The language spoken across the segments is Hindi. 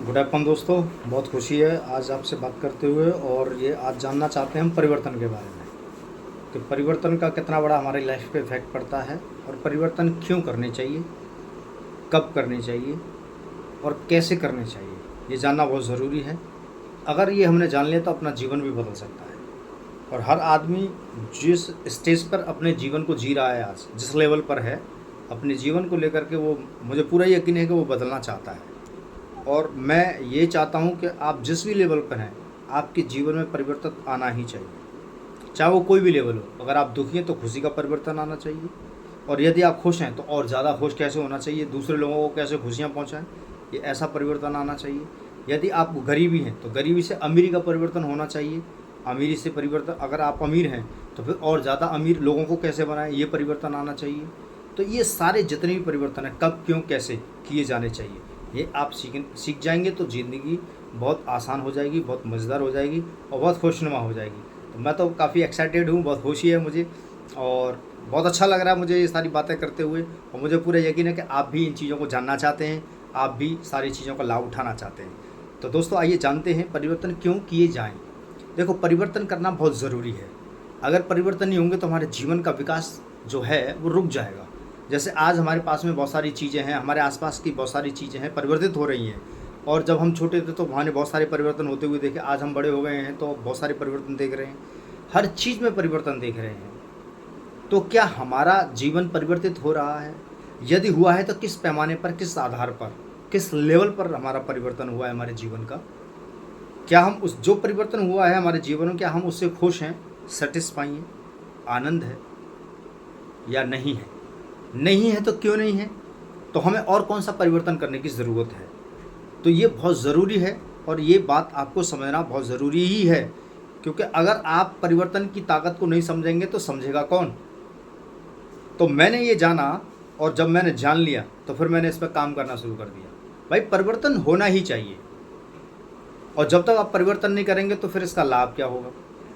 गुड आफ्टरनून दोस्तों। बहुत खुशी है आज आपसे बात करते हुए, और ये आज जानना चाहते हैं हम परिवर्तन के बारे में कि परिवर्तन का कितना बड़ा हमारी लाइफ पे इफेक्ट पड़ता है, और परिवर्तन क्यों करने चाहिए, कब करने चाहिए और कैसे करने चाहिए, ये जानना बहुत ज़रूरी है। अगर ये हमने जान लिया तो अपना जीवन भी बदल सकता है। और हर आदमी जिस स्टेज पर अपने जीवन को जी रहा है, आज जिस लेवल पर है अपने जीवन को लेकर के, वो मुझे पूरा यकीन है कि वो बदलना चाहता है। और मैं ये चाहता हूँ कि आप जिस भी लेवल पर हैं, आपके जीवन में परिवर्तन आना ही चाहिए, चाहे वो कोई भी लेवल हो। अगर आप दुखी हैं तो खुशी का परिवर्तन आना चाहिए, और यदि आप खुश हैं तो और ज़्यादा खुश कैसे होना चाहिए, दूसरे लोगों को कैसे खुशियाँ पहुँचाएँ, ये ऐसा परिवर्तन आना चाहिए। यदि आप गरीबी हैं तो गरीबी से अमीरी का परिवर्तन होना चाहिए। अमीरी से परिवर्तन, अगर आप अमीर हैं तो फिर और ज़्यादा अमीर लोगों को कैसे बनाएं, ये परिवर्तन आना चाहिए। तो ये सारे जितने भी परिवर्तन हैं, कब क्यों कैसे किए जाने चाहिए, ये आप सीख जाएंगे तो ज़िंदगी बहुत आसान हो जाएगी, बहुत मज़ेदार हो जाएगी और बहुत खुशनुमा हो जाएगी। तो मैं तो काफ़ी एक्साइटेड हूँ, बहुत खुशी है मुझे, और बहुत अच्छा लग रहा है मुझे ये सारी बातें करते हुए। और मुझे पूरा यकीन है कि आप भी इन चीज़ों को जानना चाहते हैं, आप भी सारी चीज़ों का लाभ उठाना चाहते हैं। तो दोस्तों आइए जानते हैं परिवर्तन क्यों किए जाएँ। देखो, परिवर्तन करना बहुत ज़रूरी है। अगर परिवर्तन नहीं होंगे तो हमारे जीवन का विकास जो है वो रुक जाएगा। जैसे आज हमारे पास में बहुत सारी चीज़ें हैं, हमारे आसपास की बहुत सारी चीज़ें हैं, परिवर्तित हो रही हैं। और जब हम छोटे थे तो वहाँ ने बहुत सारे परिवर्तन होते हुए देखे। आज हम बड़े हो गए हैं तो बहुत सारे परिवर्तन देख रहे हैं, हर चीज़ में परिवर्तन देख रहे हैं। तो क्या हमारा जीवन परिवर्तित हो रहा है? यदि हुआ है तो किस पैमाने पर, किस आधार पर, किस लेवल पर हमारा परिवर्तन हुआ है हमारे जीवन का? क्या हम उस जो परिवर्तन हुआ है हमारे जीवन में, क्या हम उससे खुश हैं, सेटिस्फाई हैं, आनंद है या नहीं है? नहीं है तो क्यों नहीं है? तो हमें और कौन सा परिवर्तन करने की ज़रूरत है? तो ये बहुत ज़रूरी है, और ये बात आपको समझना बहुत ज़रूरी ही है। क्योंकि अगर आप परिवर्तन की ताकत को नहीं समझेंगे तो समझेगा कौन? तो मैंने ये जाना, और जब मैंने जान लिया तो फिर मैंने इस पर काम करना शुरू कर दिया। भाई, परिवर्तन होना ही चाहिए, और जब तक आप परिवर्तन नहीं करेंगे तो फिर इसका लाभ क्या होगा?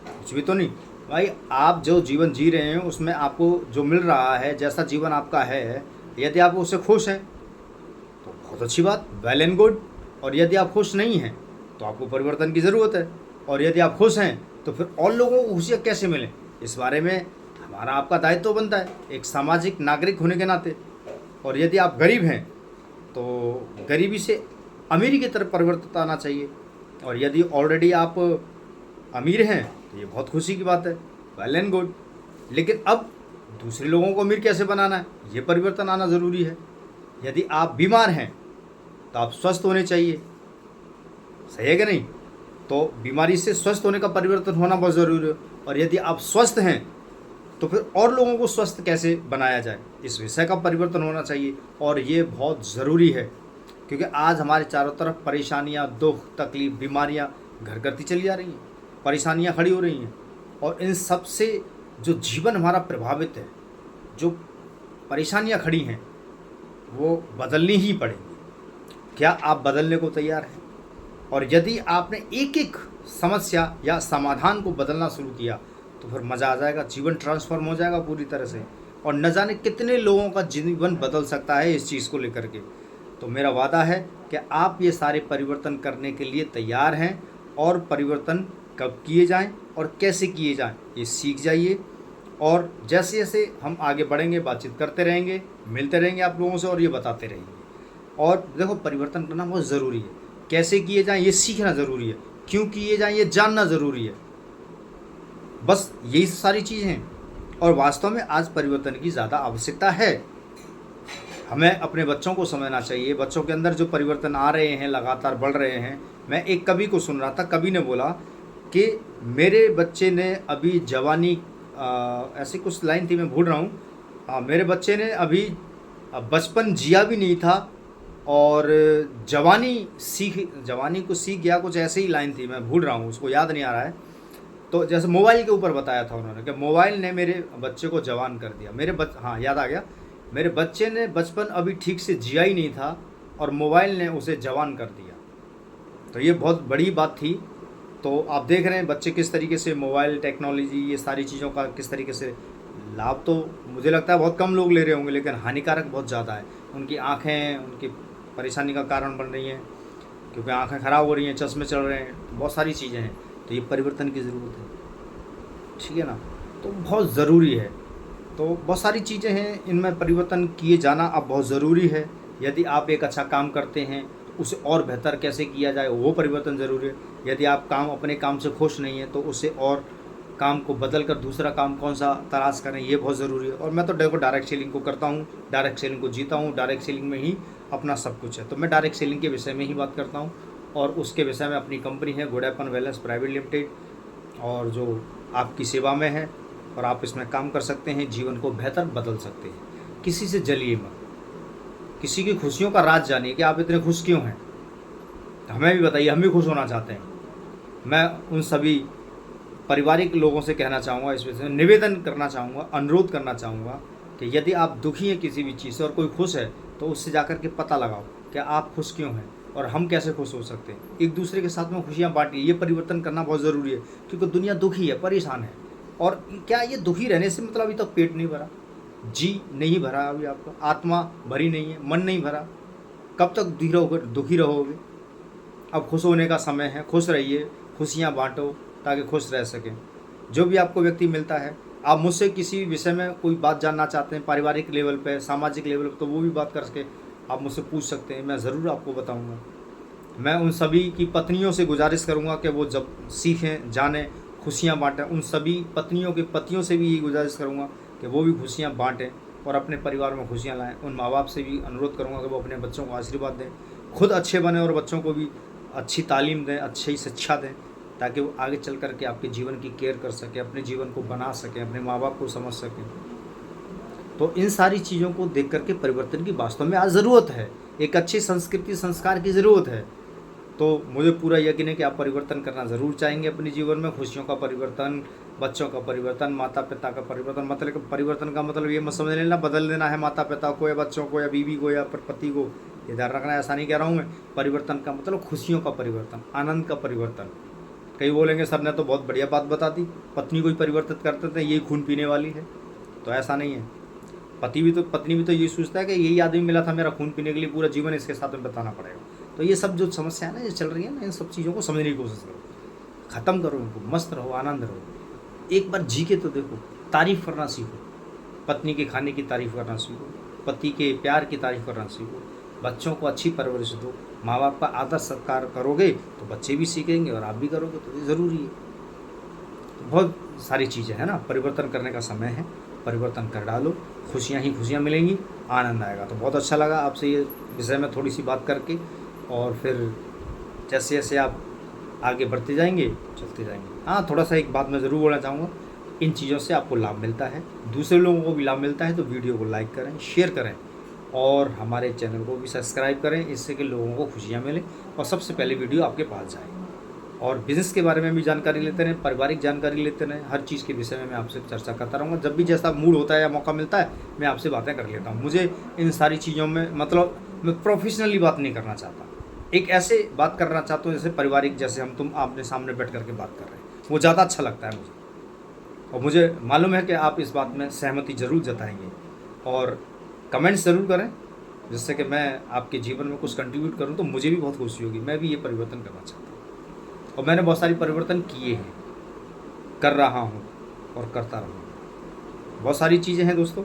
कुछ भी तो नहीं। भाई, आप जो जीवन जी रहे हैं उसमें आपको जो मिल रहा है, जैसा जीवन आपका है, यदि आप उससे खुश हैं तो बहुत अच्छी बात, वेल एंड गुड। और यदि आप खुश नहीं हैं तो आपको परिवर्तन की ज़रूरत है। और यदि आप खुश हैं तो फिर और लोगों को खुशियाँ कैसे मिलें, इस बारे में हमारा आपका दायित्व तो बनता है, एक सामाजिक नागरिक होने के नाते। और यदि आप गरीब हैं तो गरीबी से अमीरी की तरफ परिवर्तन आना चाहिए। और यदि ऑलरेडी आप अमीर हैं तो ये बहुत खुशी की बात है, वेल एंड गुड। लेकिन अब दूसरे लोगों को अमीर कैसे बनाना है, ये परिवर्तन आना ज़रूरी है। यदि आप बीमार हैं तो आप स्वस्थ होने चाहिए, सही है कि नहीं? तो बीमारी से स्वस्थ होने का परिवर्तन होना बहुत ज़रूरी है। और यदि आप स्वस्थ हैं तो फिर और लोगों को स्वस्थ कैसे बनाया जाए, इस विषय का परिवर्तन होना चाहिए। और ये बहुत ज़रूरी है, क्योंकि आज हमारे चारों तरफ परेशानियाँ, दुख, तकलीफ, बीमारियाँ घर करती चली जा रही हैं, परेशानियाँ खड़ी हो रही हैं। और इन सब से जो जीवन हमारा प्रभावित है, जो परेशानियाँ खड़ी हैं, वो बदलनी ही पड़ेंगी। क्या आप बदलने को तैयार हैं? और यदि आपने एक एक समस्या या समाधान को बदलना शुरू किया तो फिर मज़ा आ जाएगा, जीवन ट्रांसफॉर्म हो जाएगा पूरी तरह से। और न जाने कितने लोगों का जीवन बदल सकता है इस चीज़ को लेकर के। तो मेरा वादा है कि आप ये सारे परिवर्तन करने के लिए तैयार हैं, और परिवर्तन कब किए जाएं और कैसे किए जाएं ये सीख जाइए। और जैसे जैसे हम आगे बढ़ेंगे, बातचीत करते रहेंगे, मिलते रहेंगे आप लोगों से, और ये बताते रहेंगे। और देखो, परिवर्तन करना बहुत ज़रूरी है, कैसे किए जाएं ये सीखना ज़रूरी है, क्यों किए जाएं ये जानना ज़रूरी है। बस यही सारी चीज़ें हैं, और वास्तव में आज परिवर्तन की ज़्यादा आवश्यकता है। हमें अपने बच्चों को समझना चाहिए, बच्चों के अंदर जो परिवर्तन आ रहे हैं, लगातार बढ़ रहे हैं। मैं एक कवि को सुन रहा था, कवि ने बोला कि मेरे बच्चे ने अभी जवानी, ऐसी कुछ लाइन थी, मैं भूल रहा हूँ। मेरे बच्चे ने अभी बचपन जिया भी नहीं था, और जवानी को सीख गया, कुछ ऐसे ही लाइन थी, मैं भूल रहा हूँ, उसको याद नहीं आ रहा है। तो जैसे मोबाइल के ऊपर बताया था उन्होंने कि मोबाइल ने मेरे बच्चे को जवान कर दिया। हाँ, याद आ गया, मेरे बच्चे ने बचपन अभी ठीक से जिया ही नहीं था, और मोबाइल ने उसे जवान कर दिया। तो ये बहुत बड़ी बात थी। तो आप देख रहे हैं बच्चे किस तरीके से मोबाइल, टेक्नोलॉजी, ये सारी चीज़ों का किस तरीके से लाभ, तो मुझे लगता है बहुत कम लोग ले रहे होंगे, लेकिन हानिकारक बहुत ज़्यादा है। उनकी आँखें उनकी परेशानी का कारण बन रही हैं। क्योंकि आँखें ख़राब हो रही हैं, चश्मे चल रहे हैं, बहुत सारी चीज़ें हैं, तो ये परिवर्तन की ज़रूरत है, ठीक है ना। तो बहुत ज़रूरी है। तो बहुत सारी चीज़ें हैं, इनमें परिवर्तन किए जाना अब बहुत ज़रूरी है। यदि आप एक अच्छा काम करते हैं तो उसे और बेहतर कैसे किया जाए वो परिवर्तन ज़रूरी है। यदि आप अपने काम से खुश नहीं हैं तो उसे और काम को बदल कर दूसरा काम कौन सा तलाश करें, ये बहुत ज़रूरी है। और मैं तो देखो डायरेक्ट सेलिंग को करता हूँ, डायरेक्ट सेलिंग को जीता हूँ, डायरेक्ट सेलिंग में ही अपना सब कुछ है। तो मैं डायरेक्ट सेलिंग के विषय में ही बात करता हूँ, और उसके विषय में अपनी कंपनी है गुड वेलनेस प्राइवेट लिमिटेड, और जो आपकी सेवा में है, और आप इसमें काम कर सकते हैं, जीवन को बेहतर बदल सकते हैं। किसी से जलिए मत, किसी की खुशियों का राज जानिए कि आप इतने खुश क्यों हैं, हमें भी बताइए, हम भी खुश होना चाहते हैं। मैं उन सभी पारिवारिक लोगों से कहना चाहूँगा, इस विषय में निवेदन करना चाहूँगा, अनुरोध करना चाहूँगा कि यदि आप दुखी हैं किसी भी चीज़ से और कोई खुश है तो उससे जाकर के पता लगाओ कि आप खुश क्यों हैं और हम कैसे खुश हो सकते हैं। एक दूसरे के साथ में खुशियाँ बांटिए, ये परिवर्तन करना बहुत ज़रूरी है, क्योंकि दुनिया दुखी है, परेशान है। और क्या ये दुखी रहने से मतलब अभी तक पेट नहीं भरा, जी नहीं भरा, अभी आपका आत्मा भरी नहीं है, मन नहीं भरा, कब तक दुखी रहोगे। अब खुश होने का समय है, खुश रहिए, खुशियाँ बांटो ताकि खुश रह सकें। जो भी आपको व्यक्ति मिलता है, आप मुझसे किसी विषय में कोई बात जानना चाहते हैं, पारिवारिक लेवल पे, सामाजिक लेवल पे, तो वो भी बात करके आप मुझसे पूछ सकते हैं, मैं ज़रूर आपको बताऊंगा। मैं उन सभी की पत्नियों से गुजारिश करूंगा कि वो जब सीखें, जानें, खुशियाँ बांटें। उन सभी पत्नियों के पतियों से भी यही गुजारिश करूँगा कि वो भी खुशियाँ बांटें और अपने परिवार में खुशियाँ लाएँ। उन माँ बाप से भी अनुरोध करूँगा कि वो अपने बच्चों को आशीर्वाद दें, खुद अच्छे बने और बच्चों को भी अच्छी तालीम दें, अच्छी शिक्षा दें, ताकि वो आगे चल कर के आपके जीवन की केयर कर सकें, अपने जीवन को बना सकें, अपने माँ बाप को समझ सकें। तो इन सारी चीज़ों को देख करके परिवर्तन की वास्तव में आज ज़रूरत है, एक अच्छी संस्कृति संस्कार की ज़रूरत है। तो मुझे पूरा यकीन है कि आप परिवर्तन करना ज़रूर चाहेंगे अपने जीवन में, खुशियों का परिवर्तन, बच्चों का परिवर्तन, माता पिता का परिवर्तन। मतलब परिवर्तन का मतलब ये मत समझ लेना बदल देना है माता पिता को या बच्चों को या बीवी को या पति को, ये ध्यान रखना है, ऐसा नहीं कह रहा हूँ मैं। परिवर्तन का मतलब खुशियों का परिवर्तन, आनंद का परिवर्तन। कई बोलेंगे सर ने तो बहुत बढ़िया बात बता दी, पत्नी को ही परिवर्तित करते थे, यही खून पीने वाली है, तो ऐसा नहीं है। पत्नी भी तो यही सोचता है कि यही आदमी मिला था मेरा खून पीने के लिए, पूरा जीवन इसके साथ में बताना पड़ेगा। तो ये सब जो समस्या है ना, ये चल रही है ना, इन सब चीज़ों को समझने की कोशिश करो, ख़त्म करो इनको, मस्त रहो, आनंद रहो। एक बार जी के तो देखो, तारीफ़ करना सीखो, पत्नी के खाने की तारीफ़ करना सीखो, पति के प्यार की तारीफ़ करना सीखो, बच्चों को अच्छी परवरिश दो, माँ बाप का आदर सत्कार करोगे तो बच्चे भी सीखेंगे और आप भी करोगे, तो ये ज़रूरी है। बहुत सारी चीज़ें हैं ना, परिवर्तन करने का समय है, परिवर्तन कर डालो, खुशियाँ ही खुशियाँ मिलेंगी, आनंद आएगा। तो बहुत अच्छा लगा आपसे ये विषय में थोड़ी सी बात करके, और फिर जैसे जैसे आप आगे बढ़ते जाएंगे चलते जाएंगे। हाँ, थोड़ा सा एक बात मैं ज़रूर बोलना चाहूँगा, इन चीज़ों से आपको लाभ मिलता है, दूसरे लोगों को भी लाभ मिलता है, तो वीडियो को लाइक करें, शेयर करें और हमारे चैनल को भी सब्सक्राइब करें, इससे कि लोगों को खुशियाँ मिलें और सबसे पहले वीडियो आपके पास जाए। और बिज़नेस के बारे में भी जानकारी लेते रहें, पारिवारिक जानकारी लेते रहें, हर चीज़ के विषय में मैं आपसे चर्चा करता रहूँगा। जब भी जैसा मूड होता है या मौका मिलता है, मैं आपसे बातें कर लेता हूँ। मुझे इन सारी चीज़ों में मतलब मैं प्रोफेशनली बात नहीं करना चाहता, एक ऐसे बात करना चाहता हूँ जैसे पारिवारिक, जैसे हम तुम आपने सामने बैठ करके बात कर रहे हैं, वो ज़्यादा अच्छा लगता है मुझे। और मुझे मालूम है कि आप इस बात में सहमति ज़रूर जताएंगे, और कमेंट्स ज़रूर करें, जिससे कि मैं आपके जीवन में कुछ कंट्रीब्यूट करूं, तो मुझे भी बहुत खुशी होगी। मैं भी ये परिवर्तन करना चाहता हूं, और मैंने बहुत सारी परिवर्तन किए हैं, कर रहा हूं और करता रहूँगा। बहुत सारी चीज़ें हैं दोस्तों,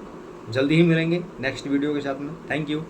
जल्दी ही मिलेंगे नेक्स्ट वीडियो के साथ में। Thank you.